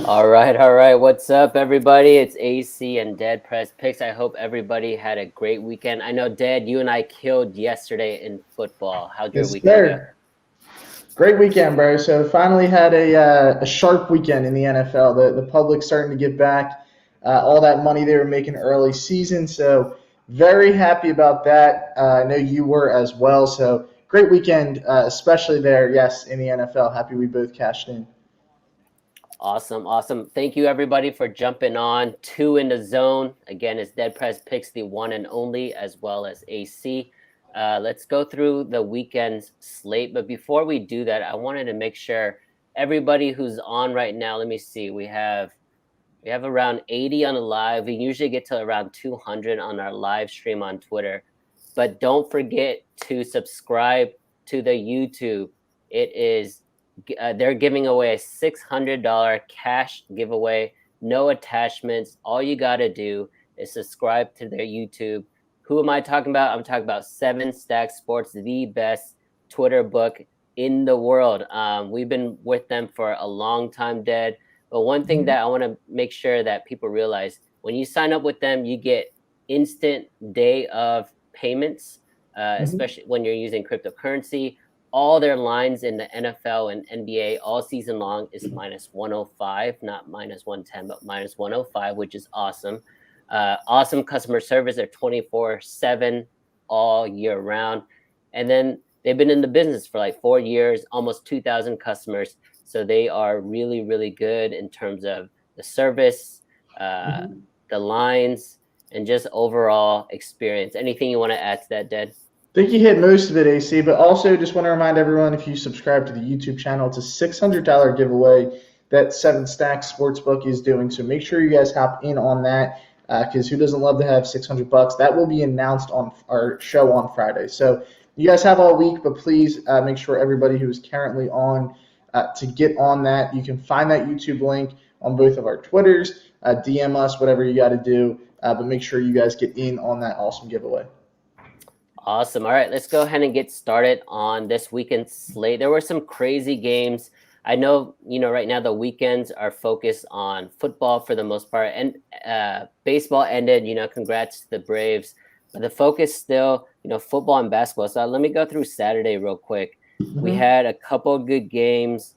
All right, all right. What's up, everybody? It's AC and Dead Press Picks. I hope everybody had a great weekend. I know, Dead, you and I killed yesterday in football. How'd your Yes, weekend go? sir. Great weekend, bro. So finally had a sharp weekend in the NFL. The public's starting to get back all that money they were making early season. So very happy about that. I know you were as well. So great weekend, especially there. Yes, in the NFL. Happy we both cashed in. Awesome, awesome. Thank you, everybody, for jumping on. Two in the zone. Again, it's Dead Press Picks, the one and only, as well as AC. Let's go through the weekend's slate. But before we do that, I wanted to make sure everybody who's on right now, let me see. We have around 80 on the live. We usually get to around 200 on our live stream on Twitter. But don't forget to subscribe to the YouTube. It is they're giving away a $600 cash giveaway, no attachments. All you got to do is subscribe to their YouTube. Who am I talking about? I'm talking about Seven Stack Sports, the best Twitter book in the world. We've been with them for a long time, Dead. But one thing Mhm. that I want to make sure that people realize, when you sign up with them, you get instant day of payments, Mhm. especially when you're using cryptocurrency. All their lines in the NFL and NBA all season long is minus 105, not minus 110, but minus 105, which is awesome. Awesome customer service. They're 24/7 all year round. And then they've been in the business for like 4 years, almost 2,000 customers. So they are really, really good in terms of the service, uh, Mhm. the lines, and just overall experience. Anything you want to add to that, Ded? Think you hit most of it, AC, but also just want to remind everyone if you subscribe to the YouTube channel, it's a $600 giveaway that Seven Stacks Sportsbook is doing. So make sure you guys hop in on that because who doesn't love to have 600 bucks? That will be announced on our show on Friday. So you guys have all week, but please make sure everybody who is currently on to get on that. You can find that YouTube link on both of our Twitters, DM us, whatever you got to do, but make sure you guys get in on that awesome giveaway. Awesome. All right, let's go ahead and get started on this weekend slate. There were some crazy games. I know, right now the weekends are focused on football for the most part, and baseball ended. Congrats to the Braves, but the focus still, football and basketball. So let me go through Saturday real quick. We Mhm. had a couple good games.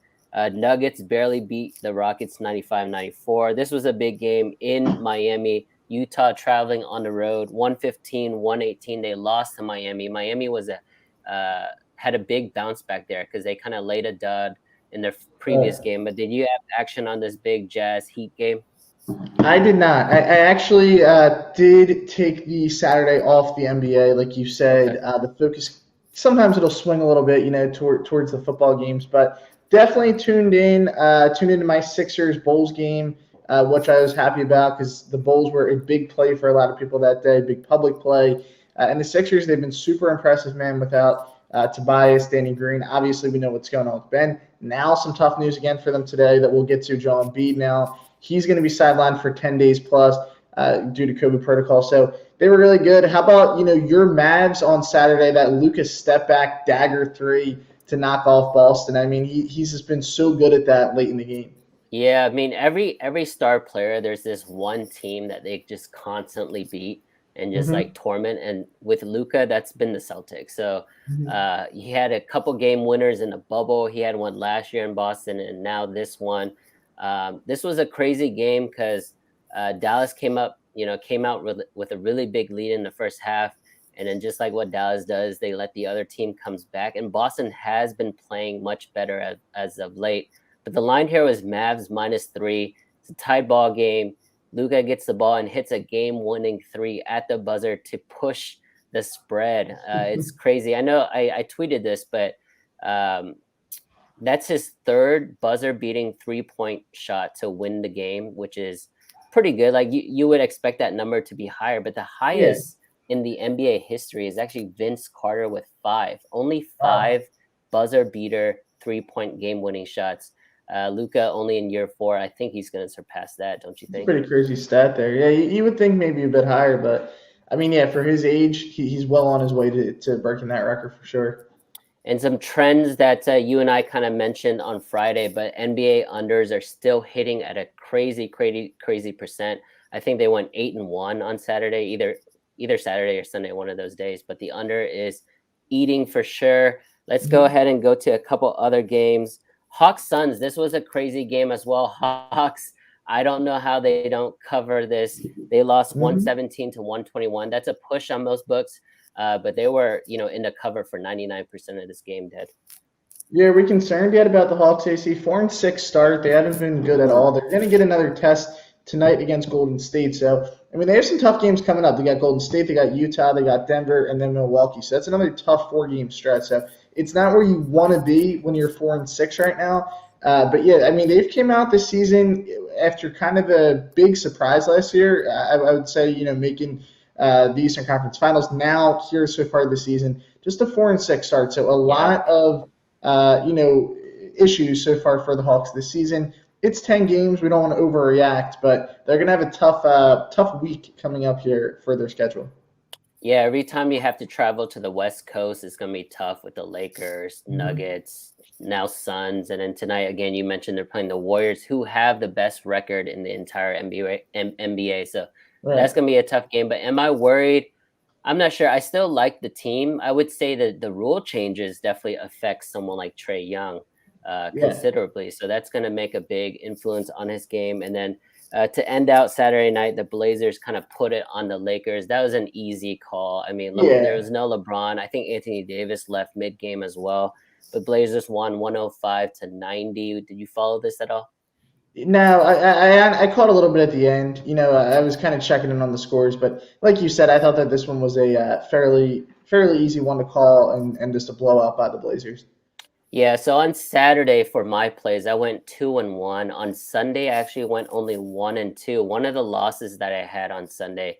Nuggets barely beat the Rockets 95-94. This was a big game in Miami. Utah traveling on the road, 115, 118. They lost to Miami. Miami had a big bounce back there because they kind of laid a dud in their previous Right. game. But did you have action on this big Jazz Heat game? I did not. I actually did take the Saturday off the NBA, like you said. Okay. The focus sometimes it'll swing a little bit, towards the football games, but definitely tuned into my Sixers Bulls game, which I was happy about because the Bulls were a big play for a lot of people that day, big public play, and the Sixers they've been super impressive, man. Without Tobias, Danny Green, obviously we know what's going on with Ben. Now some tough news again for them today that we'll get to. Joel Embiid now he's going to be sidelined for 10 days plus due to COVID protocol. So they were really good. How about your Mavs on Saturday? That Lucas step back dagger three to knock off Boston. I mean, he's just been so good at that late in the game. Yeah, I mean every star player, there's this one team that they just constantly beat and just like Mm-hmm. torment. And with Luca, that's been the Celtics. So Mm-hmm. he had a couple game winners in the bubble. He had one last year in Boston, and now this one. This was a crazy game because Dallas came out with a really big lead in the first half, and then just like what Dallas does, they let the other team comes back. And Boston has been playing much better as of late. But the line here was Mavs -3. It's a tied ball game. Luka gets the ball and hits a game-winning three at the buzzer to push the spread. It's crazy. I know I tweeted this, but um, that's his third buzzer-beating three-point shot to win the game, which is pretty good. Like you would expect that number to be higher, but the Yeah. highest in the NBA history is actually Vince Carter with five. Only Wow. five buzzer beater three-point game-winning shots. Luca only in year four. I think he's going to surpass that. Don't you It's a think? pretty crazy stat there. Yeah, you would think maybe a bit higher, but I mean, yeah, for his age, he's well on his way to breaking that record for sure. And some trends that you and I kind of mentioned on Friday, but NBA unders are still hitting at a crazy percent. I think they went 8-1 on Saturday, either Saturday or Sunday, one of those days. But the under is eating for sure. Let's go ahead and go to a couple other games. Hawks Suns. This was a crazy game as well. Hawks. I don't know how they don't cover this. They lost Mhm. 117 to 121. That's a push on most books. But they were, in the cover for 99% of this game, Dead. Yeah, are we concerned yet about the Hawks, AC? 4-6 start. They haven't been good at all. They're going to get another test tonight against Golden State. So, I mean, they have some tough games coming up. They got Golden State, they got Utah, they got Denver, and then Milwaukee. So that's another tough 4-game stretch. So it's not where you want to be when you're 4-6 right now. But yeah, I mean, they've came out this season after kind of a big surprise last year. I would say, making the Eastern Conference Finals. Now, here so far this season, just a 4-6 start. So a lot of issues so far for the Hawks this season. It's 10 games. We don't want to overreact, but they're going to have a tough week coming up here for their schedule. Yeah, every time you have to travel to the West Coast, it's going to be tough with the Lakers, Nuggets, now Suns. And then tonight, again, you mentioned they're playing the Warriors, who have the best record in the entire NBA. So that's going to be a tough game. But am I worried? I'm not sure. I still like the team. I would say that the rule changes definitely affect someone like Trae Young considerably. So that's going to make a big influence on his game. And then to end out Saturday night, the Blazers kind of put it on the Lakers. That was an easy call. I mean, there was no LeBron. I think Anthony Davis left mid-game as well. But Blazers won 105 to 90. Did you follow this at all? No, I caught a little bit at the end. I was kind of checking in on the scores, but like you said, I thought that this one was a fairly easy one to call and just a blowout by the Blazers. Yeah, so on Saturday for my plays, I went 2-1. On Sunday, I actually went only 1-2. One of the losses that I had on Sunday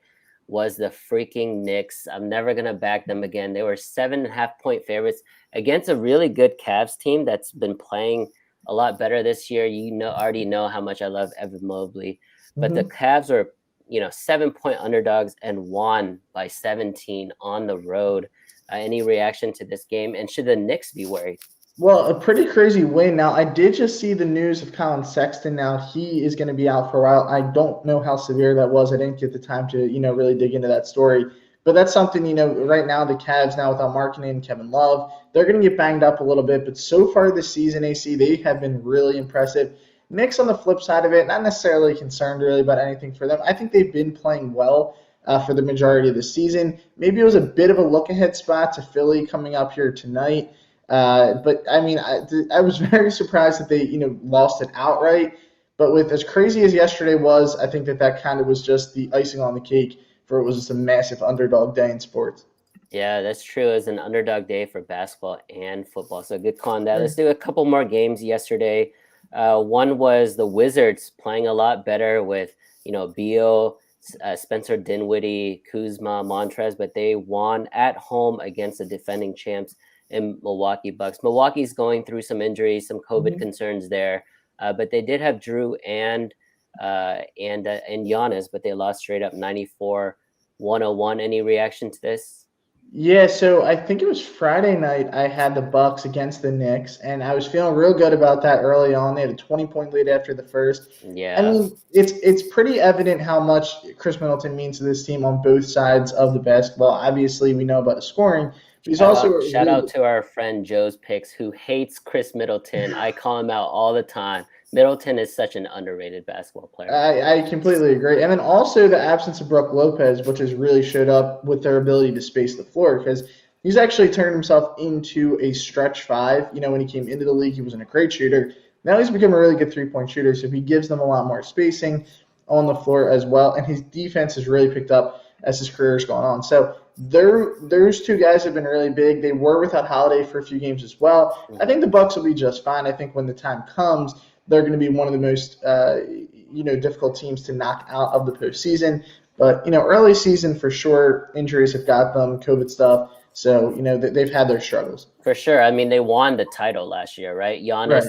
was the freaking Knicks. I'm never gonna back them again. They were 7.5-point favorites against a really good Cavs team that's been playing a lot better this year. Already know how much I love Evan Mobley, but the Cavs are 7-point underdogs and won by 17 on the road. Any reaction to this game? And should the Knicks be worried? Well, a pretty crazy win. Now, I did just see the news of Colin Sexton. Now, he is going to be out for a while. I don't know how severe that was. I didn't get the time to, really dig into that story. But that's something, right now the Cavs now without Markkanen and Kevin Love, they're going to get banged up a little bit. But so far this season, AC, they have been really impressive. Knicks on the flip side of it, not necessarily concerned really about anything for them. I think they've been playing well for the majority of the season. Maybe it was a bit of a look-ahead spot to Philly coming up here tonight. But I mean, I was very surprised that they, lost it outright. But with as crazy as yesterday was, I think that kind of was just the icing on the cake for it was just a massive underdog day in sports. Yeah, that's true. It was an underdog day for basketball and football. So good call on that. Let's do a couple more games yesterday. One was the Wizards playing a lot better with, Beal, Spencer Dinwiddie, Kuzma, Montrez, but they won at home against the defending champs in Milwaukee Bucks. Milwaukee's going through some injuries, some COVID concerns there, but they did have Drew and Giannis, but they lost straight up 94-101. Any reaction to this? Yeah, so I think it was Friday night I had the Bucks against the Knicks, and I was feeling real good about that early on. They had a 20-point lead after the first. Yeah. I mean, it's pretty evident how much Chris Middleton means to this team on both sides of the basketball. Obviously, we know about the scoring, but he's shout out to our friend Joe's Picks, who hates Chris Middleton. I call him out all the time. Middleton is such an underrated basketball player. I completely agree. And then also the absence of Brook Lopez, which has really showed up with their ability to space the floor because he's actually turned himself into a stretch five. When he came into the league, he wasn't a great shooter. Now he's become a really good three-point shooter, so he gives them a lot more spacing on the floor as well. And his defense has really picked up as his career has gone on. So those two guys have been really big. They were without Holiday for a few games as well. I think the Bucks will be just fine. I think when the time comes, they're going to be one of the most, difficult teams to knock out of the postseason. But, early season for sure, injuries have got them, COVID stuff. So, they've had their struggles. For sure. I mean, they won the title last year, right? Giannis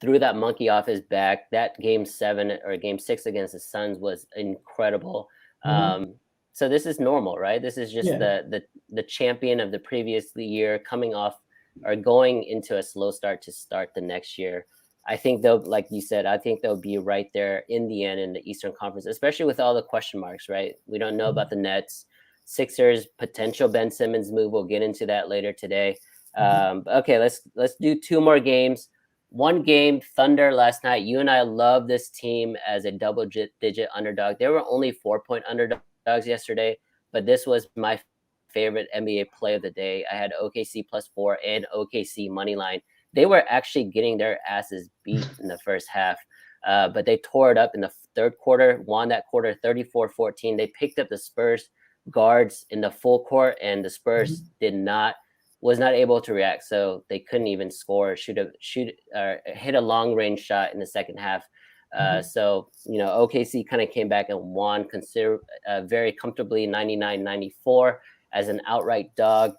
threw that monkey off his back. That game 7 or game 6 against the Suns was incredible. So this is normal, right? This is just the champion of the previous year coming off are going into a slow start to start the next year. I think they'll, like you said, I think they'll be right there in the end in the Eastern Conference, especially with all the question marks, right? We don't know about the Nets, Sixers, potential Ben Simmons move. We'll get into that later today. Okay, let's do two more games. One game, Thunder last night. You and I love this team as a double-digit underdog. They were only 4-point underdogs yesterday, but this was my favorite NBA play of the day. I had OKC +4 and OKC money line. They were actually getting their asses beat in the first half, but they tore it up in the third quarter, won that quarter 34-14. They picked up the Spurs guards in the full court, and the Spurs was not able to react, so they couldn't even score, hit a long range shot in the second half. So OKC kind of came back and won very comfortably, 99-94 as an outright dog.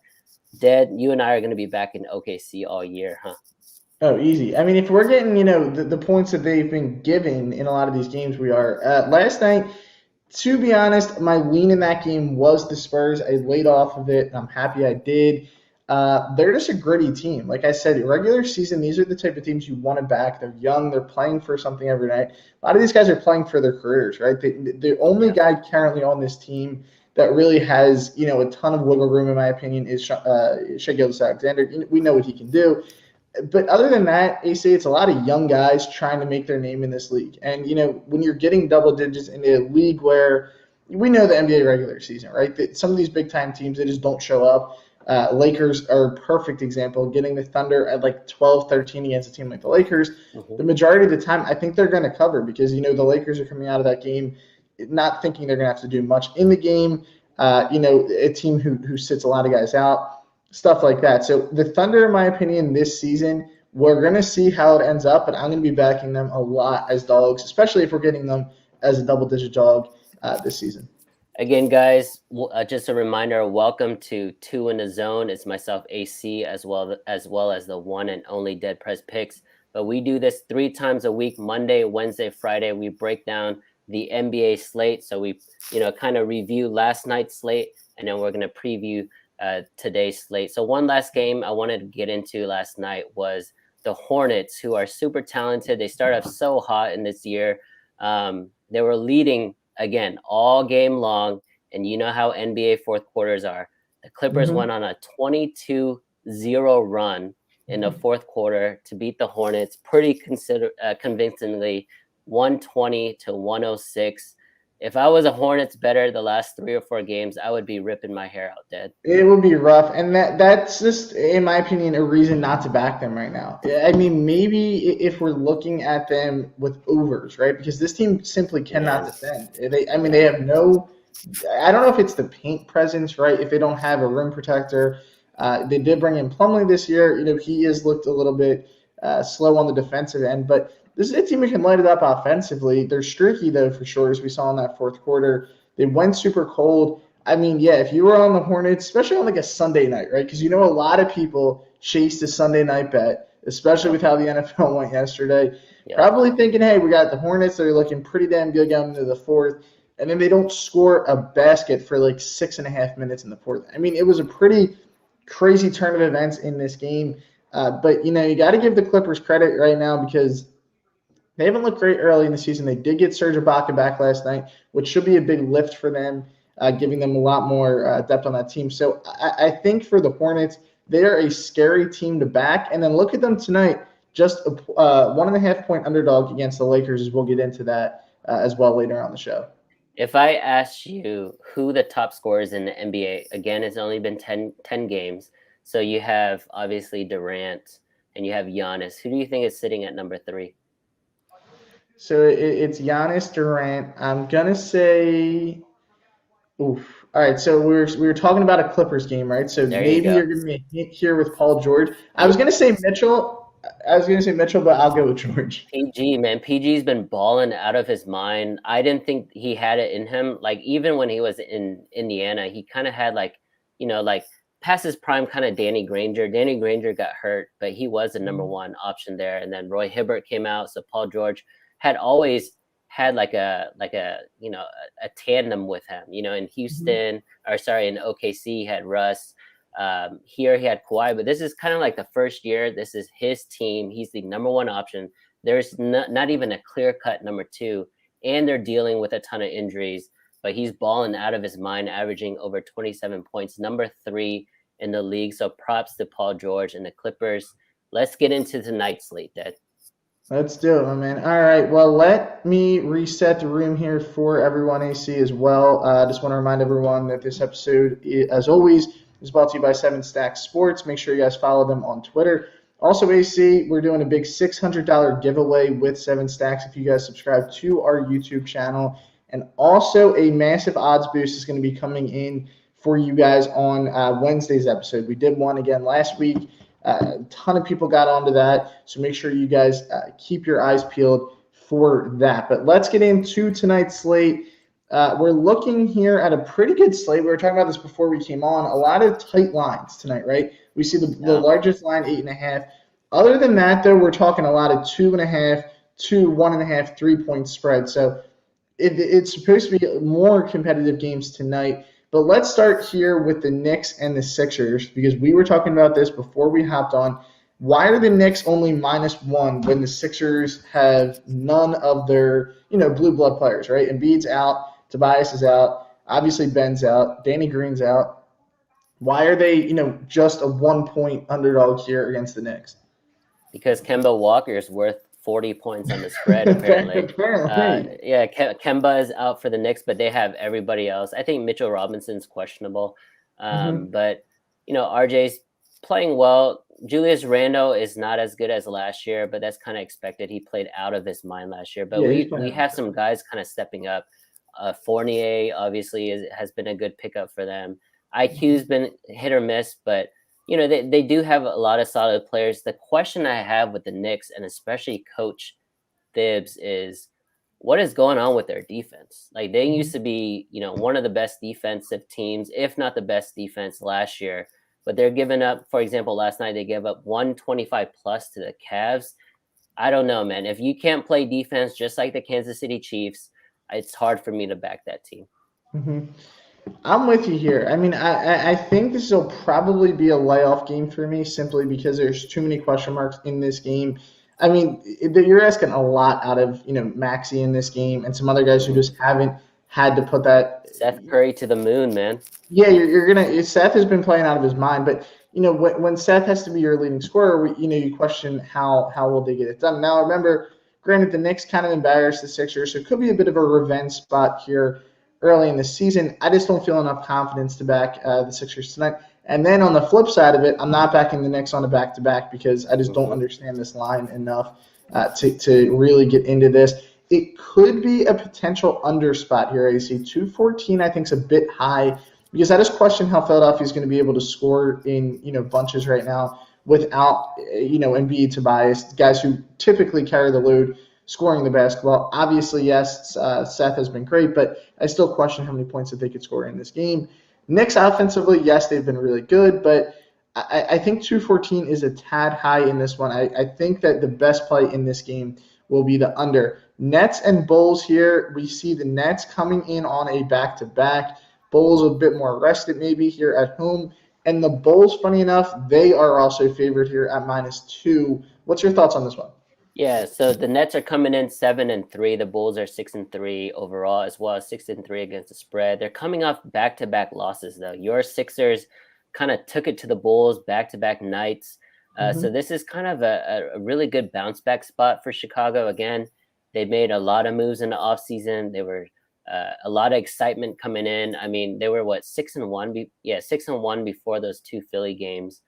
Dad, you and I are going to be back in OKC all year, huh? Oh, easy. I mean, if we're getting, the points that they've been given in a lot of these games, we are. Last night, to be honest, my lean in that game was the Spurs. I laid off of it, and I'm happy I did. They're just a gritty team. Like I said, regular season, these are the type of teams you want to back. They're young. They're playing for something every night. A lot of these guys are playing for their careers, right? The only guy currently on this team that really has, a ton of wiggle room, in my opinion, is Shai Gilgeous-Alexander. We know what he can do. But other than that, AC, it's a lot of young guys trying to make their name in this league. And, when you're getting double digits in a league where we know the NBA regular season, right? That some of these big-time teams, they just don't show up. Lakers are a perfect example, getting the Thunder at like 12-13 against a team like the Lakers. The majority of the time, I think they're going to cover because, the Lakers are coming out of that game not thinking they're going to have to do much in the game. A team who sits a lot of guys out, stuff like that. So the Thunder, in my opinion, this season, we're going to see how it ends up, but I'm going to be backing them a lot as dogs, especially if we're getting them as a double-digit dog this season. Again, guys, just a reminder, welcome to Two in the Zone. It's myself, AC, as well as the one and only Dead Prez Picks. But we do this 3 times a week, Monday, Wednesday, Friday. We break down the NBA slate. So we, kind of review last night's slate, and then we're going to preview today's slate. So one last game I wanted to get into last night was the Hornets, who are super talented. They start off so hot in this year. They were leading again all game long, and you know how NBA fourth quarters are. The Clippers went on a 22-0 run in the fourth quarter to beat the Hornets pretty convincingly, 120-106. If I was a Hornets better the last 3 or 4 games, I would be ripping my hair out, Dad. It would be rough, and that's just, in my opinion, a reason not to back them right now. I mean, maybe if we're looking at them with overs, right? Because this team simply cannot defend. They have no – I don't know if it's the paint presence, right? If they don't have a rim protector. They did bring in Plumlee this year. He has looked a little bit slow on the defensive end, but – this is a team who can light it up offensively. They're streaky, though, for sure, as we saw in that fourth quarter. They went super cold. I mean, yeah, if you were on the Hornets, especially on like a Sunday night, right? Because a lot of people chased a Sunday night bet, especially with how the NFL went yesterday. Yeah. Probably thinking, hey, we got the Hornets. They're looking pretty damn good going into the fourth. And then they don't score a basket for like 6.5 minutes in the fourth. I mean, it was a pretty crazy turn of events in this game. But, you got to give the Clippers credit right now because – they haven't looked great early in the season. They did get Serge Ibaka back last night, which should be a big lift for them, giving them a lot more depth on that team. So I think for the Hornets, they are a scary team to back. And then look at them tonight, just a 1.5-point underdog against the Lakers, as we'll get into that as well later on the show. If I asked you who the top scorers in the NBA, again, it's only been 10 games. So you have, obviously, Durant, and you have Giannis. Who do you think is sitting at number 3? So it's Giannis, Durant. I'm gonna say, oof. All right. So we were talking about a Clippers game, right? So maybe you're giving me a hint here with Paul George. I was gonna say Mitchell, but I'll go with George. PG, man, PG's been balling out of his mind. I didn't think he had it in him. Like even when he was in Indiana, he kind of had like past his prime kind of Danny Granger. Danny Granger got hurt, but he was the number 1 option there. And then Roy Hibbert came out, so Paul George had always had like a tandem with him, in Houston, in OKC, he had Russ. Here he had Kawhi, but this is kind of like the first year. This is his team. He's the number one option. There's not even a clear-cut number two, and they're dealing with a ton of injuries, but he's balling out of his mind, averaging over 27 points, number 3 in the league. So props to Paul George and the Clippers. Let's get into tonight's slate, Dad. Let's do it, my man. All right. Well, let me reset the room here for everyone, AC, as well. I just want to remind everyone that this episode, as always, is brought to you by 7 Stacks Sports. Make sure you guys follow them on Twitter. Also, AC, we're doing a big $600 giveaway with 7 Stacks if you guys subscribe to our YouTube channel. And also, a massive odds boost is going to be coming in for you guys on Wednesday's episode. We did one again last week. A ton of people got onto that, so make sure you guys keep your eyes peeled for that. But let's get into tonight's slate. We're looking here at a pretty good slate. We were talking about this before we came on. A lot of tight lines tonight, right? We see the largest line, 8.5. Other than that, though, we're talking a lot of 2.5, 2, 1.5, 3-point spread. So it's supposed to be more competitive games tonight. But let's start here with the Knicks and the Sixers, because we were talking about this before we hopped on. Why are the Knicks only -1 when the Sixers have none of their, blue blood players, right? Embiid's out, Tobias is out, obviously Ben's out, Danny Green's out. Why are they, just a 1-point underdog here against the Knicks? Because Kemba Walker is worth 40 points on the spread, apparently. Kemba is out for the Knicks, but they have everybody else. I think Mitchell Robinson's questionable. But, RJ's playing well. Julius Randle is not as good as last year, but that's kind of expected. He played out of his mind last year. But we have some guys kind of stepping up. Fournier, obviously, has been a good pickup for them. IQ's been hit or miss, but they do have a lot of solid players. The question I have with the Knicks, and especially Coach Thibs, is what is going on with their defense? Like, they used to be, one of the best defensive teams, if not the best defense last year. But they're giving up, for example, last night they gave up 125 plus to the Cavs. I don't know, man. If you can't play defense just like the Kansas City Chiefs, it's hard for me to back that team. Mm-hmm. I'm with you here. I mean, I think this will probably be a layoff game for me simply because there's too many question marks in this game. I mean, you're asking a lot out of, Maxey in this game and some other guys who just haven't had to put that. Seth Curry to the moon, man. Yeah, you're going to – Seth has been playing out of his mind. But, when Seth has to be your leading scorer, you question how will they get it done. Now, remember, granted, the Knicks kind of embarrassed the Sixers, so it could be a bit of a revenge spot here early in the season. I just don't feel enough confidence to back the Sixers tonight. And then on the flip side of it, I'm not backing the Knicks on a back-to-back because I just don't understand this line enough to really get into this. It could be a potential under spot here, AC. 214 I think is a bit high because I just question how Philadelphia is going to be able to score in bunches right now without Embiid, Tobias, guys who typically carry the load scoring the basketball. Obviously, yes, Seth has been great, but I still question how many points that they could score in this game. Knicks offensively, yes, they've been really good, but I think 214 is a tad high in this one. I think that the best play in this game will be the under. Nets and Bulls here, we see the Nets coming in on a back-to-back. Bulls a bit more rested maybe here at home. And the Bulls, funny enough, they are also favored here at -2. What's your thoughts on this one? Yeah, so the Nets are coming in 7-3. The Bulls are 6-3 overall, as well as 6-3 against the spread. They're coming off back-to-back losses, though. Your Sixers kind of took it to the Bulls back-to-back nights. So this is kind of a really good bounce-back spot for Chicago. Again, they made a lot of moves in the offseason. They were a lot of excitement coming in. I mean, they were, 6-1? 6-1 before those 2 Philly games.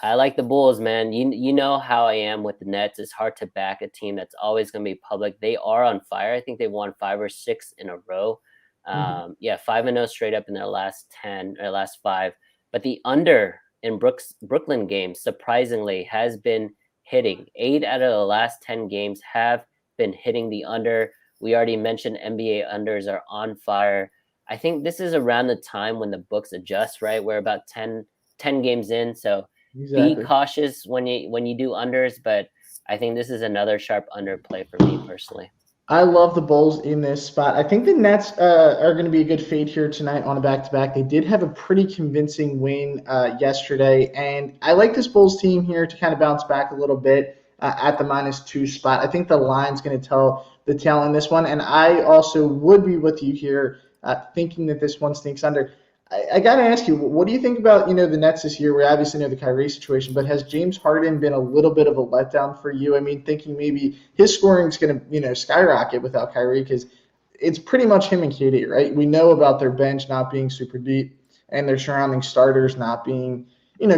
I like the Bulls, man. You know how I am with the Nets. It's hard to back a team that's always going to be public. They are on fire. I think they won 5 or 6 in a row. 5-0 straight up in their last 10 or last 5. But the under in Brooklyn games, surprisingly, has been hitting. 8 out of the last 10 games have been hitting the under. We already mentioned NBA unders are on fire. I think this is around the time when the books adjust, right? We're about 10 games in, so exactly. Be cautious when you do unders, but I think this is another sharp under play for me personally. I love the Bulls in this spot. I think the Nets are going to be a good fade here tonight on a back-to-back. They did have a pretty convincing win yesterday, and I like this Bulls team here to kind of bounce back a little bit at the -2 spot. I think the line's going to tell the tale in this one, and I also would be with you here, thinking that this one sneaks under. I got to ask you, what do you think about the Nets this year? We obviously know the Kyrie situation, but has James Harden been a little bit of a letdown for you? I mean, thinking maybe his scoring is going to skyrocket without Kyrie because it's pretty much him and KD, right? We know about their bench not being super deep and their surrounding starters not being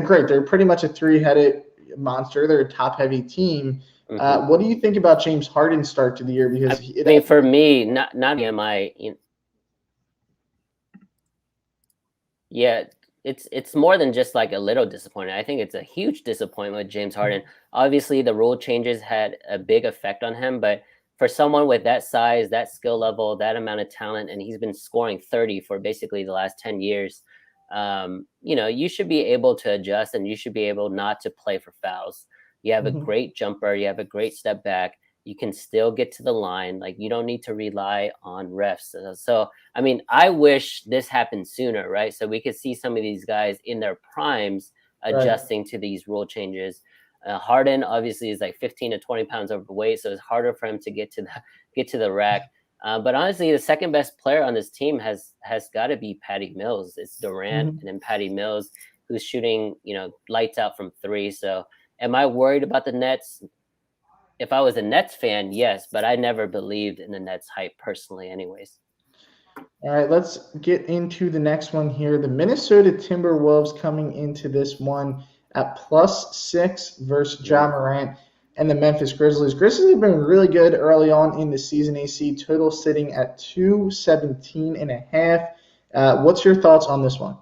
great. They're pretty much a three-headed monster. They're a top-heavy team. What do you think about James Harden's start to the year? Because I mean, for me, not am I. Yeah, it's more than just like a little disappointing. I think it's a huge disappointment with James Harden. Obviously, the rule changes had a big effect on him, but for someone with that size, that skill level, that amount of talent, and he's been scoring 30 for basically the last 10 years, you should be able to adjust and you should be able not to play for fouls. You have a great jumper, you have a great step back. You can still get to the line. Like, you don't need to rely on refs. So I mean, I wish this happened sooner, right? So we could see some of these guys in their primes adjusting to these rule changes. Harden obviously is like 15 to 20 pounds overweight, so it's harder for him to get to the rack. But honestly, the second best player on this team has got to be Patty Mills. It's Durant and then Patty Mills, who's shooting lights out from three. So am I worried about the Nets? If I was a Nets fan, yes, but I never believed in the Nets hype personally, anyways. All right, let's get into the next one here. The Minnesota Timberwolves coming into this one at +6 versus Ja Morant and the Memphis Grizzlies. Grizzlies have been really good early on in the season, AC. Total sitting at 217.5. What's your thoughts on this one?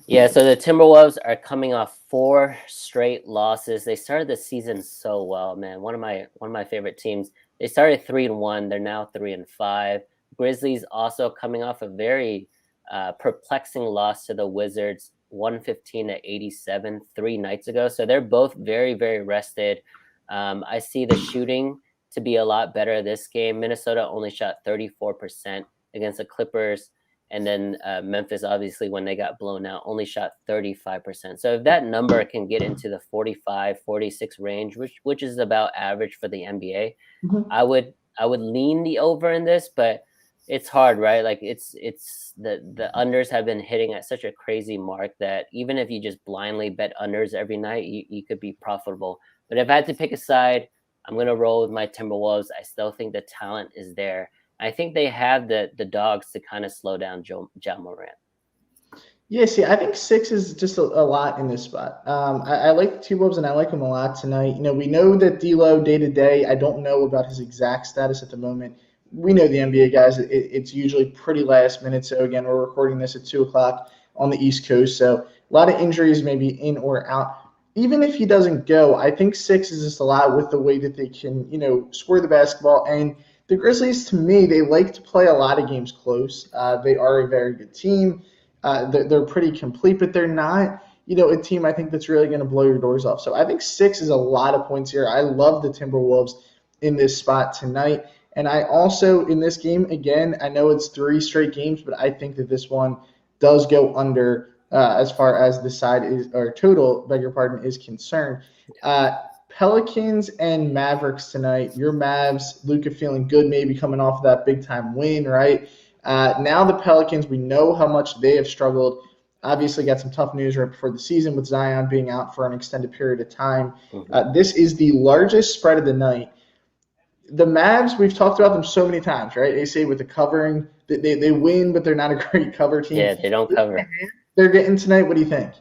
Yeah, so the Timberwolves are coming off 4 straight losses. They started the season so well, man. One of my favorite teams. They started 3-1. They're now 3-5. Grizzlies also coming off a very perplexing loss to the Wizards, 115-87 3 nights ago. So they're both very, very rested. I see the shooting to be a lot better this game. Minnesota only shot 34% against the Clippers. And then Memphis, obviously, when they got blown out, only shot 35%. So if that number can get into the 45, 46 range, which is about average for the NBA, I would lean the over in this, but it's hard, right? Like it's the unders have been hitting at such a crazy mark that even if you just blindly bet unders every night, you could be profitable. But if I had to pick a side, I'm going to roll with my Timberwolves. I still think the talent is there. I think they have the dogs to kind of slow down Ja Morant. Yeah, see, I think 6 is just a lot in this spot. I like the T-Wolves, and I like them a lot tonight. We know that D'Lo day to day. I don't know about his exact status at the moment. We know the NBA guys. It's usually pretty last minute. So again, we're recording this at 2 o'clock on the East Coast. So a lot of injuries, maybe in or out. Even if he doesn't go, I think 6 is just a lot with the way that they can, score the basketball. And the Grizzlies, to me, they like to play a lot of games close. They are a very good team. They're pretty complete, but they're not, a team I think that's really going to blow your doors off. So I think 6 is a lot of points here. I love the Timberwolves in this spot tonight. And I also, in this game, again, I know it's 3 straight games, but I think that this one does go under as far as the side is, or total, beg your pardon, is concerned. Pelicans and Mavericks tonight. Your Mavs, Luka feeling good, maybe coming off of that big-time win, right? Now the Pelicans, we know how much they have struggled. Obviously got some tough news right before the season with Zion being out for an extended period of time. This is the largest spread of the night. The Mavs, we've talked about them so many times, right? They say with the covering, they win, but they're not a great cover team. Yeah, they don't cover. They're getting tonight. What do you think?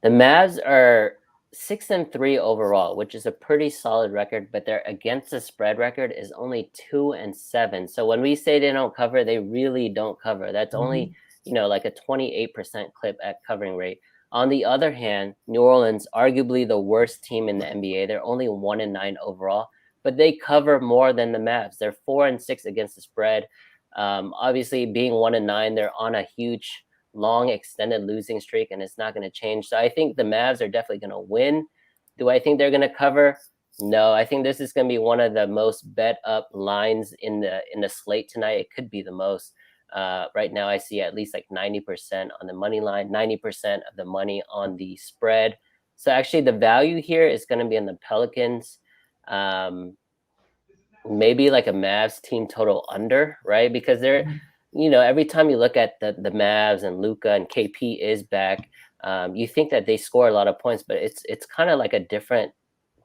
The Mavs are 6-3 overall, which is a pretty solid record, but their against the spread record is only 2-7. So when we say they don't cover, they really don't cover. That's only, like a 28% clip at covering rate. On the other hand, New Orleans, arguably the worst team in the NBA, they're only 1-9 overall, but they cover more than the Mavs. They're 4-6 against the spread. Obviously, being 1-9, they're on a huge long extended losing streak, and it's not going to change. So I think the Mavs are definitely going to win. Do I think they're going to cover? No, I think this is going to be one of the most bet up lines in the slate tonight. It could be the most. Right now, I see at least like 90% on the money line, 90% of the money on the spread. So actually, the value here is going to be in the Pelicans. Maybe like a Mavs team total under, right? Because they're, every time you look at the Mavs and Luka and KP is back, you think that they score a lot of points, but it's kind of like a different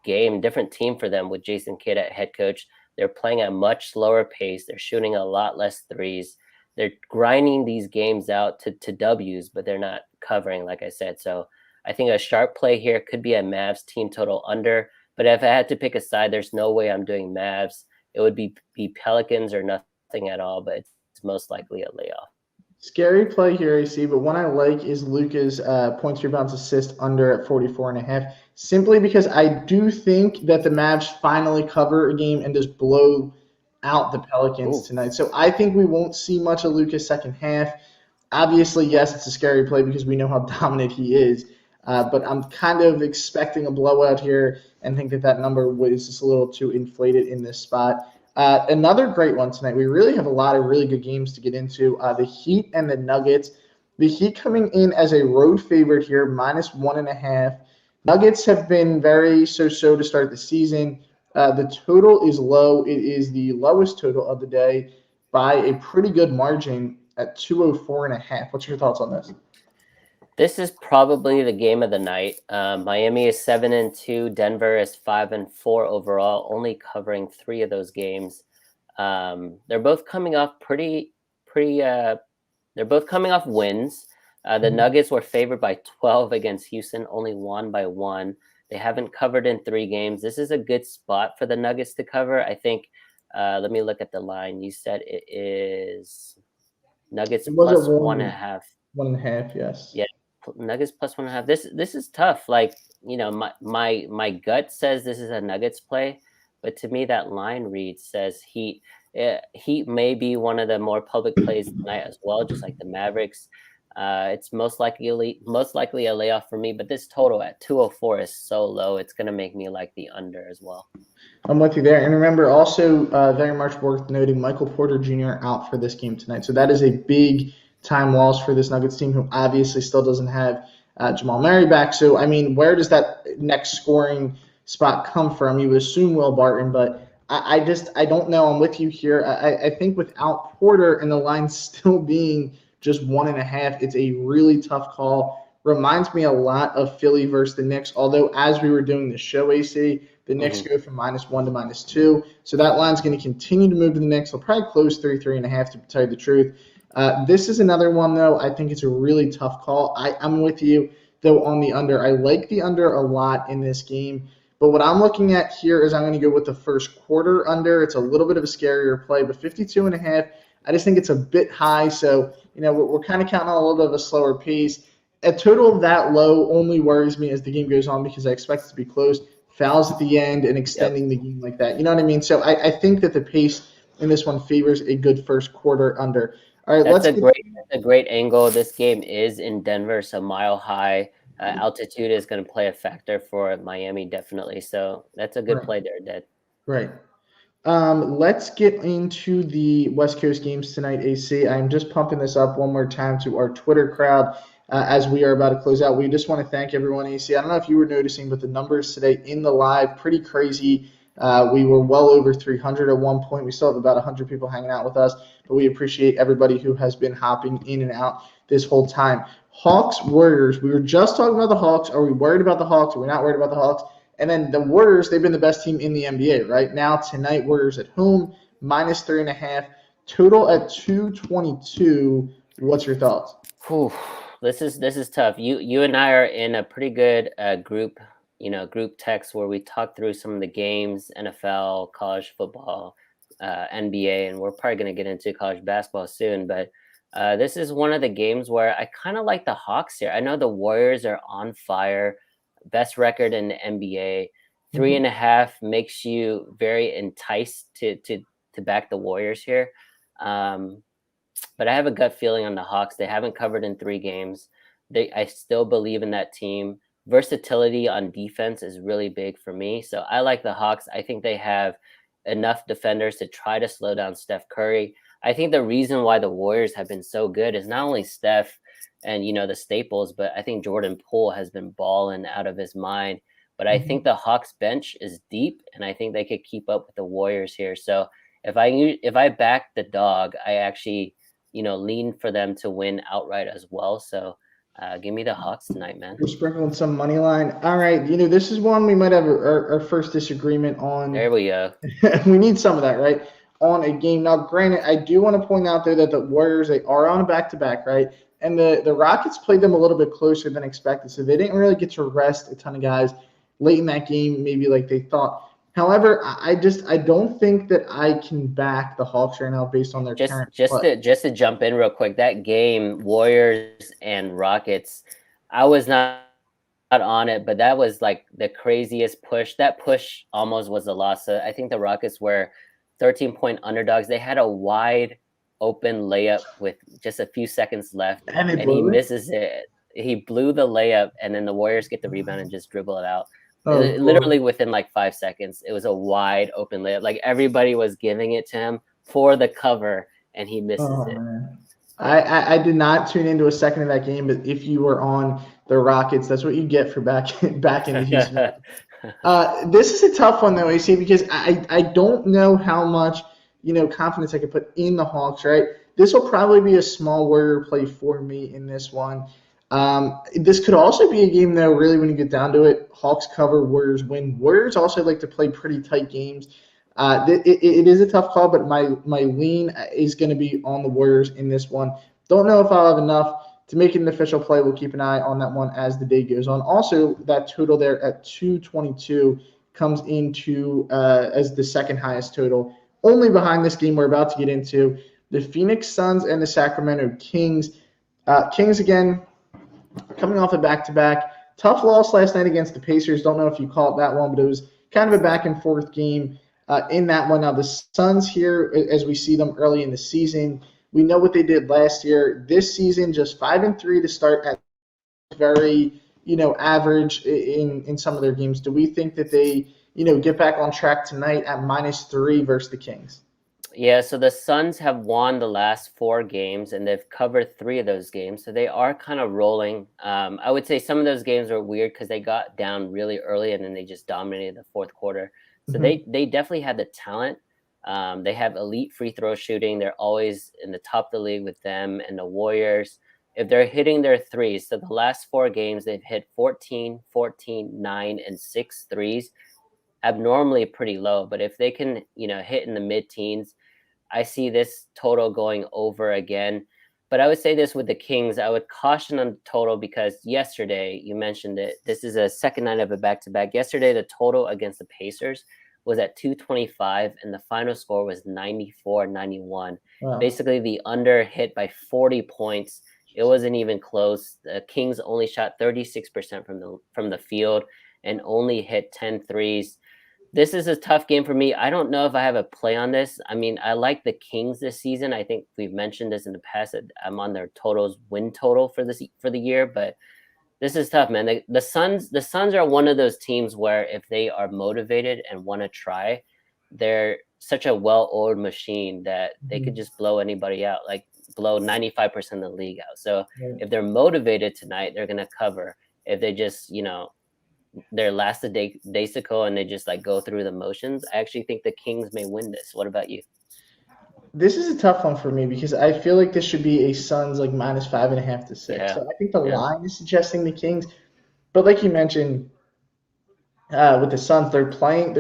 game, different team for them with Jason Kidd at head coach. They're playing at a much slower pace. They're shooting a lot less threes. They're grinding these games out to W's, but they're not covering, like I said. So I think a sharp play here could be a Mavs team total under. But if I had to pick a side, there's no way I'm doing Mavs. It would be Pelicans or nothing at all, but it's most likely a layoff. Scary play here, AC, but one I like is Luka's points, rebounds, assist under at 44.5, simply because I do think that the Mavs finally cover a game and just blow out the Pelicans tonight. So I think we won't see much of Luka's second half. Obviously, yes, it's a scary play because we know how dominant he is, but I'm kind of expecting a blowout here and think that number was just a little too inflated in this spot. Another great one tonight. We really have a lot of really good games to get into. The Heat and the Nuggets. The Heat coming in as a road favorite here, -1.5. Nuggets have been very so-so to start the season. The total is low. It is the lowest total of the day by a pretty good margin at 204.5. What's your thoughts on this? This is probably the game of the night. Miami is 7-2. Denver is 5-4 overall, only covering 3 of those games. They're both coming off they're both coming off wins. The Nuggets were favored by 12 against Houston, only won by 1. They haven't covered in 3 games. This is a good spot for the Nuggets to cover. I think. Let me look at the line. You said it is Nuggets plus 1.5. 1.5, yes. Yeah. Nuggets plus 1.5. This is tough. Like, my gut says this is a Nuggets play, but to me that line read says Heat. Heat may be one of the more public plays tonight as well, just like the Mavericks. It's most likely a layoff for me, but this total at 204 is so low. It's gonna make me like the under as well. I'm with you there. And remember, also very much worth noting, Michael Porter Jr. out for this game tonight. So that is a big time loss for this Nuggets team, who obviously still doesn't have Jamal Murray back. So, I mean, where does that next scoring spot come from? You would assume Will Barton, but I don't know. I'm with you here. I think without Porter and the line still being just 1.5, it's a really tough call. Reminds me a lot of Philly versus the Knicks, although as we were doing the show, AC, the Knicks go from -1 to -2. So that line's going to continue to move to the Knicks. They'll probably close 3.5 to tell you the truth. This is another one, though. I think it's a really tough call. I'm with you, though, on the under. I like the under a lot in this game. But what I'm looking at here is I'm going to go with the first quarter under. It's a little bit of a scarier play, but 52.5, I just think it's a bit high. So, we're kind of counting on a little bit of a slower pace. A total that low only worries me as the game goes on because I expect it to be close. Fouls at the end and extending the game like that. You know what I mean? So I think that the pace in this one favors a good first quarter under. All right, that's a great angle. This game is in Denver, so mile high. Altitude is going to play a factor for Miami, definitely. So that's a good play there, Ded. Right. Let's get into the West Coast games tonight, AC. I'm just pumping this up one more time to our Twitter crowd as we are about to close out. We just want to thank everyone, AC. I don't know if you were noticing, but the numbers today in the live, pretty crazy. We were well over 300 at one point. We still have about 100 people hanging out with us, but we appreciate everybody who has been hopping in and out this whole time. Hawks, Warriors. We were just talking about the Hawks. Are we worried about the Hawks? Are we not worried about the Hawks? And then the Warriors, they've been the best team in the NBA, right? Now, tonight, Warriors at home, -3.5. Total at 222. What's your thoughts? Whew. This is tough. You and I are in a pretty good group text where we talk through some of the games, NFL, college football, NBA, and we're probably going to get into college basketball soon. But this is one of the games where I kind of like the Hawks here. I know the Warriors are on fire, best record in the NBA. 3.5 makes you very enticed to back the Warriors here. But I have a gut feeling on the Hawks. They haven't covered in 3 games. I still believe in that team. versatility on defense is really big for me. So I like the Hawks. I think they have enough defenders to try to slow down Steph Curry. I think the reason why the Warriors have been so good is not only Steph and the staples, but I think Jordan Poole has been balling out of his mind. But I think the Hawks bench is deep, and I think they could keep up with the Warriors here. So if I back the dog, I actually lean for them to win outright as well. So give me the Hawks tonight, man. We're sprinkling some money line. All right, this is one we might have our first disagreement on. There we go. We need some of that, right? On a game. Now, granted, I do want to point out there that the Warriors, they are on a back-to-back, right? And the Rockets played them a little bit closer than expected, so they didn't really get to rest a ton of guys late in that game, maybe like they thought. However, I don't think that I can back the Hawks right now based on their current play. Just to jump in real quick, that game, Warriors and Rockets, I was not on it, but that was like the craziest push. That push almost was a loss. So I think the Rockets were 13-point underdogs. They had a wide open layup with just a few seconds left, and he misses it. He blew the layup, and then the Warriors get the rebound and just dribble it out. Literally within like 5 seconds, it was a wide open layup. Like everybody was giving it to him for the cover, and he misses it. Man. I did not tune into a second of that game, but if you were on the Rockets, that's what you get for back in the Houston. This is a tough one though, AC, because I don't know how much confidence I could put in the Hawks. Right, this will probably be a small Warrior play for me in this one. This could also be a game, though, really, when you get down to it, Hawks cover, Warriors win. Warriors also like to play pretty tight games. It is a tough call, but my lean is going to be on the Warriors in this one. Don't know if I'll have enough to make it an official play. We'll keep an eye on that one as the day goes on. Also, that total there at 222 comes into as the second highest total, only behind this game we're about to get into, the Phoenix Suns and the Sacramento Kings. Kings, again, coming off a back-to-back. Tough loss last night against the Pacers. Don't know if you call it that one, but it was kind of a back-and-forth game in that one. Now, the Suns here, as we see them early in the season, we know what they did last year. This season, just 5-3 to start at very, average in some of their games. Do we think that they, get back on track tonight at -3 versus the Kings? Yeah, so the Suns have won the last 4 games, and they've covered 3 of those games. So they are kind of rolling. I would say some of those games are weird because they got down really early, and then they just dominated the fourth quarter. So they definitely had the talent. They have elite free throw shooting. They're always in the top of the league with them and the Warriors. If they're hitting their threes, so the last 4 games, they've hit 14, 9, and 6 threes. Abnormally pretty low, but if they can, hit in the mid-teens, I see this total going over again. But I would say this with the Kings, I would caution on the total because yesterday, you mentioned it, this is a second night of a back-to-back. Yesterday, the total against the Pacers was at 225, and the final score was 94-91. Wow. Basically, the under hit by 40 points. It wasn't even close. The Kings only shot 36% from the field and only hit 10 threes. This is a tough game for me. I don't know if I have a play on this. I mean, I like the Kings this season. I think we've mentioned this in the past. I'm on their win total for the year, but this is tough, man. The Suns are one of those teams where if they are motivated and want to try, they're such a well-oiled machine that they could just blow anybody out, like blow 95% of the league out. So if they're motivated tonight, they're going to cover. If they just, they're last daisical and they just like go through the motions, I actually think the Kings may win this. What about you? This is a tough one for me because I feel like this should be a Suns like -5.5 to 6. Yeah. So I think the line is suggesting the Kings, but like you mentioned, with the Suns, they're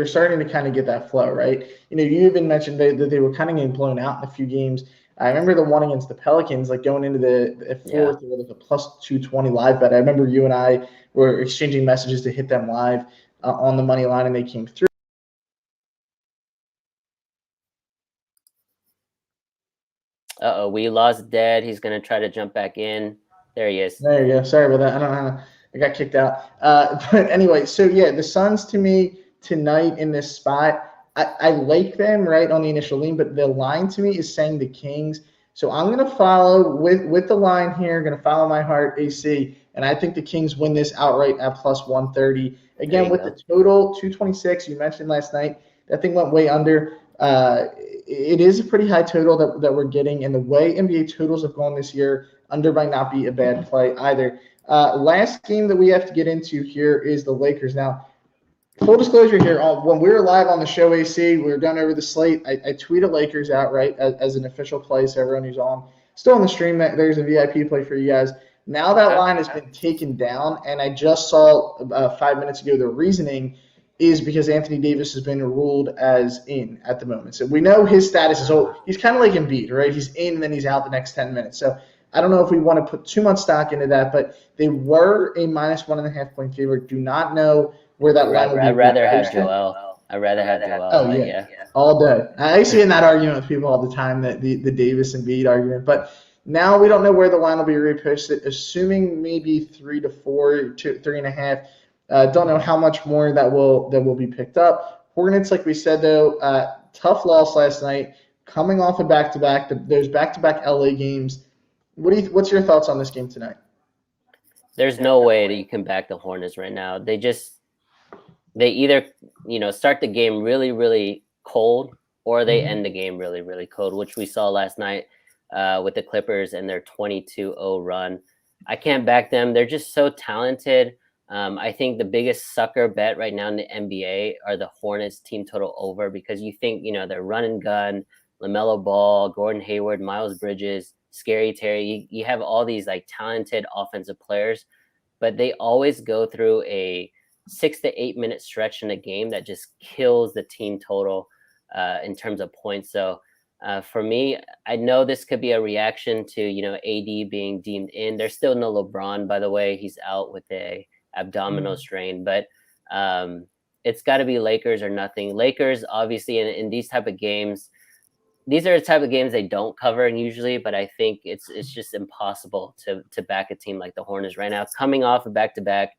starting to kind of get that flow, right? You even mentioned that they were kind of getting blown out in a few games. I remember the one against the Pelicans, like going into the fourth, with a +220 live bet. I remember you and I were exchanging messages to hit them live on the money line, and they came through. We lost Dead. He's going to try to jump back in. There he is. There you go. Sorry about that. I don't know. I got kicked out. But anyway, so yeah, the Suns to me tonight in this spot, I like them right on the initial lean, but the line to me is saying the Kings. So I'm going to follow with the line here. Going to follow my heart, AC, and I think the Kings win this outright at plus 130. There Again, you with go. the total 226 you mentioned last night, that thing went way under. It is a pretty high total that we're getting, and the way NBA totals have gone this year, under might not be a bad play either. Last game that we have to get into here is the Lakers. Now, full disclosure here, when we were live on the show, AC, we were done over the slate. I tweeted Lakers out, right, as an official play, so everyone who's still on the stream, there's a VIP play for you guys. Now that line has been taken down, and I just saw 5 minutes ago the reasoning is because Anthony Davis has been ruled as in at the moment. So we know his status is he's kind of like Embiid, right? He's in and then he's out the next 10 minutes. So I don't know if we want to put too much stock into that, but they were a minus 1.5 point favorite. Do not know where that line will be. I'd rather have Joel. I'd rather have Joel. Oh, yeah. All day. I see in that argument with people all the time, that the Davis and Embiid argument. But now we don't know where the line will be reposted, assuming maybe 3 to 4, 2, 3.5. Don't know how much more that will be picked up. Hornets, like we said, though, tough loss last night, coming off a back-to-back. There's back-to-back LA games. What's your thoughts on this game tonight? There's no way that you can back the Hornets right now. They either start the game really, really cold, or they end the game really, really cold, which we saw last night with the Clippers and their 22-0 run. I can't back them. They're just so talented. I think the biggest sucker bet right now in the NBA are the Hornets team total over, because you think, they're run and gun, LaMelo Ball, Gordon Hayward, Miles Bridges, Scary Terry. You have all these like talented offensive players, but they always go through a 6 to 8 minute stretch in a game that just kills the team total in terms of points. So for me, I know this could be a reaction to, AD being deemed in. There's still no LeBron, by the way. He's out with a abdominal strain, but it's got to be Lakers or nothing. Lakers, obviously, in these type of games, these are the type of games they don't cover usually, but I think it's just impossible to back a team like the Hornets right now, coming off a back-to-back,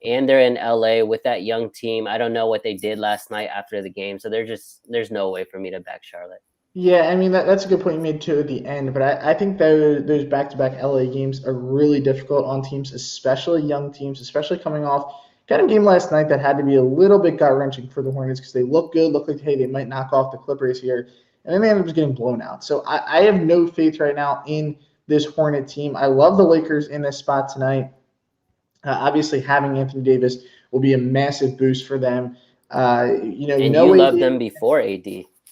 and they're in LA with that young team. I don't know what they did last night after the game, so there's no way for me to back Charlotte. Yeah, I mean, that's a good point you made too at the end, but I think those back-to-back LA games are really difficult on teams, especially young teams, especially coming off kind of game last night that had to be a little bit gut-wrenching for the Hornets, because they look good, look like, hey, they might knock off the Clippers here, and then they ended up getting blown out. So I have no faith right now in this Hornet team. I love the Lakers in this spot tonight. Obviously, having Anthony Davis will be a massive boost for them. And you loved them before AD.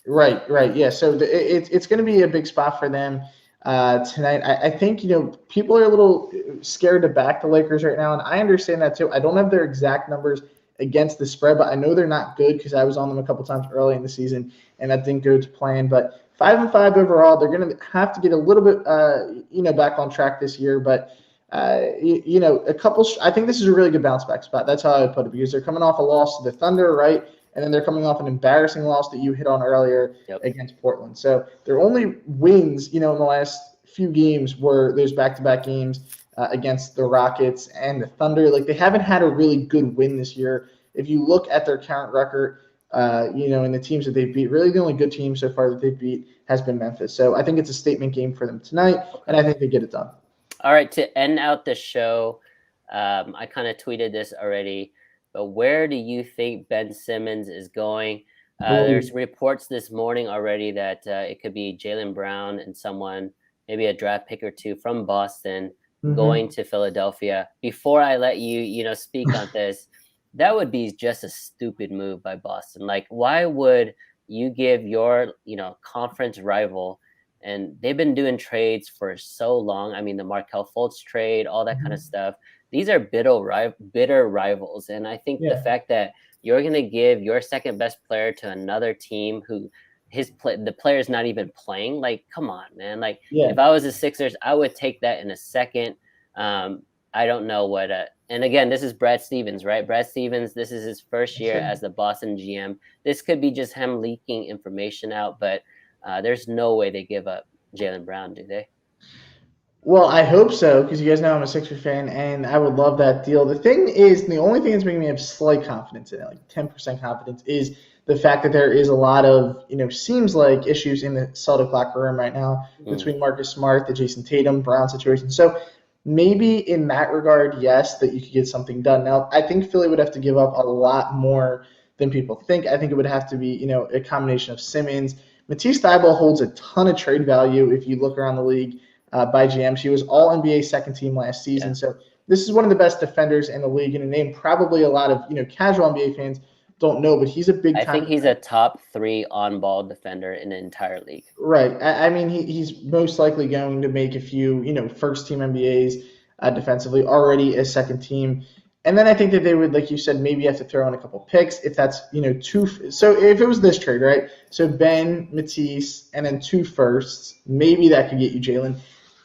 Right. Yeah. So it's going to be a big spot for them tonight. I think, people are a little scared to back the Lakers right now, and I understand that too. I don't have their exact numbers against the spread, but I know they're not good because I was on them a couple times early in the season, and that didn't go to plan. But 5-5 overall, they're going to have to get a little bit, back on track this year. But a couple. I think this is a really good bounce back spot. That's how I would put it, because they're coming off a loss to the Thunder, right? And then they're coming off an embarrassing loss that you hit on earlier against Portland. So their only wins, in the last few games were those back-to-back games against the Rockets and the Thunder. Like, they haven't had a really good win this year. If you look at their current record, and the teams that they've beat, really the only good team so far that they've beat has been Memphis. So I think it's a statement game for them tonight, and I think they get it done. All right, to end out the show, I kind of tweeted this already, but where do you think Ben Simmons is going? There's reports this morning already that it could be Jaylen Brown and someone, maybe a draft pick or two from Boston, going to Philadelphia. Before I let you, speak on this, that would be just a stupid move by Boston. Like, why would you give your, conference rival, and they've been doing trades for so long. I mean, the Markelle Fultz trade, all that kind of stuff. These are bitter rivals. And I think the fact that you're going to give your second best player to another team who the player's not even playing, like, come on, man. Like, if I was the Sixers, I would take that in a second. I don't know what and again, this is Brad Stevens, right? Brad Stevens, this is his first year as the Boston GM. This could be just him leaking information out, but there's no way they give up Jaylen Brown, do they? Well, I hope so, because you guys know I'm a Sixers fan, and I would love that deal. The thing is, the only thing that's making me have slight confidence in it, like 10% confidence, is the fact that there is a lot of, seems like issues in the Celtic locker room right now between Marcus Smart, the Jason Tatum, Brown situation. So maybe in that regard, yes, that you could get something done. Now, I think Philly would have to give up a lot more than people think. I think it would have to be, a combination of Simmons. Matisse Thybulle holds a ton of trade value if you look around the league by GMs. He was all NBA second team last season. Yeah. So this is one of the best defenders in the league, and a name probably a lot of, casual NBA fans don't know, but he's a big time. I think he's a top 3 on-ball defender in the entire league. Right. I mean, he's most likely going to make a few, first-team NBAs defensively, already as second team. And then I think that they would, like you said, maybe have to throw in a couple picks if that's, 2. So if it was this trade, right? So Ben, Matisse, and then 2 firsts, maybe that could get you Jalen.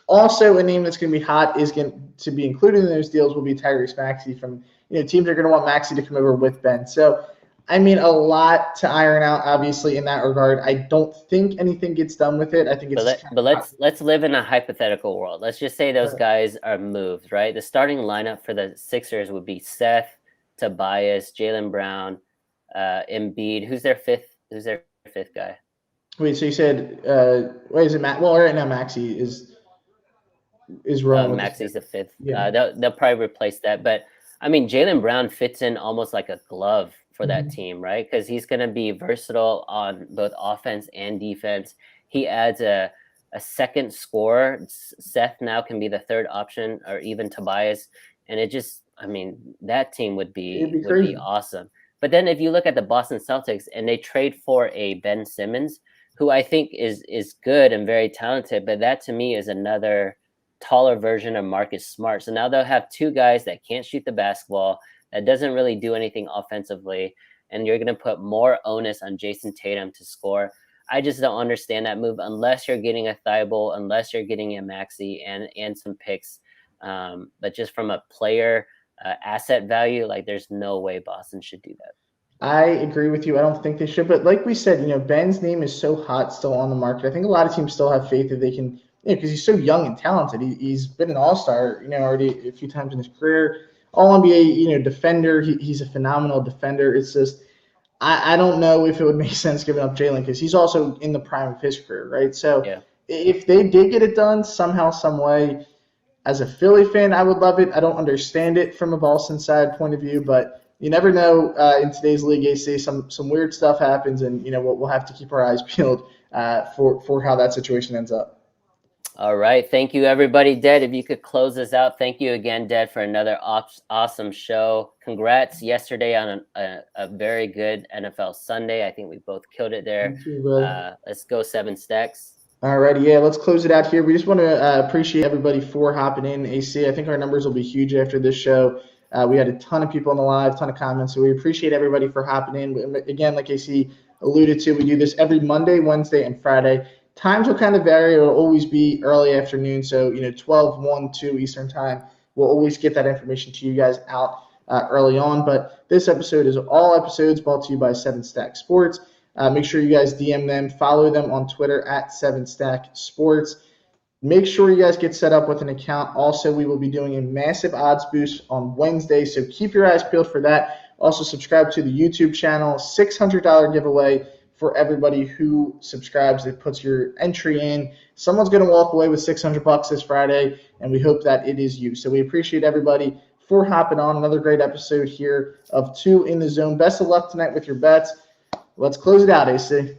Also, a name that's going to be hot is going to be included in those deals will be Tyrese Maxey from, teams are going to want Maxey to come over with Ben. So, I mean, a lot to iron out, obviously, in that regard. I don't think anything gets done with it. I think it's let's live in a hypothetical world. Let's just say those guys are moved, right? The starting lineup for the Sixers would be Seth, Tobias, Jaylen Brown, Embiid. Who's their fifth guy? Wait, so you said is it Matt? Well, right now Maxey is rolling. Maxey's the 5th. Yeah. They'll probably replace that, but I mean, Jaylen Brown fits in almost like a glove for that team, right? Because he's going to be versatile on both offense and defense. He adds a second scorer. Seth now can be the 3rd option, or even Tobias. And it just, I mean, that team would be awesome. But then if you look at the Boston Celtics and they trade for a Ben Simmons, who I think is good and very talented, but that to me is another taller version of Marcus Smart. So now they'll have 2 guys that can't shoot the basketball, that doesn't really do anything offensively, and you're going to put more onus on Jason Tatum to score. I just don't understand that move unless you're getting a Thybulle, unless you're getting a Maxey and some picks. But just from a player asset value, like there's no way Boston should do that. I agree with you. I don't think they should. But like we said, Ben's name is so hot still on the market. I think a lot of teams still have faith that they can, because he's so young and talented. He's been an all-star, already a few times in his career. All-NBA, defender. He's a phenomenal defender. It's just I don't know if it would make sense giving up Jalen because he's also in the prime of his career, right? So if they did get it done somehow, some way, as a Philly fan, I would love it. I don't understand it from a Boston side point of view, but you never know in today's league, AC, some weird stuff happens, and we'll have to keep our eyes peeled for how that situation ends up. All right. Thank you, everybody. Ded, if you could close this out. Thank you again, Ded, for another awesome show. Congrats yesterday on a very good NFL Sunday. I think we both killed it there. Thank you, let's go 7 stacks. All righty. Yeah, let's close it out here. We just want to appreciate everybody for hopping in, AC. I think our numbers will be huge after this show. We had a ton of people on the live, ton of comments, so we appreciate everybody for hopping in. Again, like AC alluded to, we do this every Monday, Wednesday, and Friday. Times will kind of vary. It will always be early afternoon, so 12, 1, 2 Eastern time. We'll always get that information to you guys out early on. But this episode is all episodes brought to you by 7 Stack Sports. Make sure you guys DM them, follow them on Twitter at 7 Stack Sports. Make sure you guys get set up with an account. Also, we will be doing a massive odds boost on Wednesday, so keep your eyes peeled for that. Also, subscribe to the YouTube channel. $600 giveaway for everybody who subscribes. It puts your entry in. Someone's going to walk away with $600 this Friday, and we hope that it is you. So we appreciate everybody for hopping on. Another great episode here of 2 in the Zone. Best of luck tonight with your bets. Let's close it out, AC.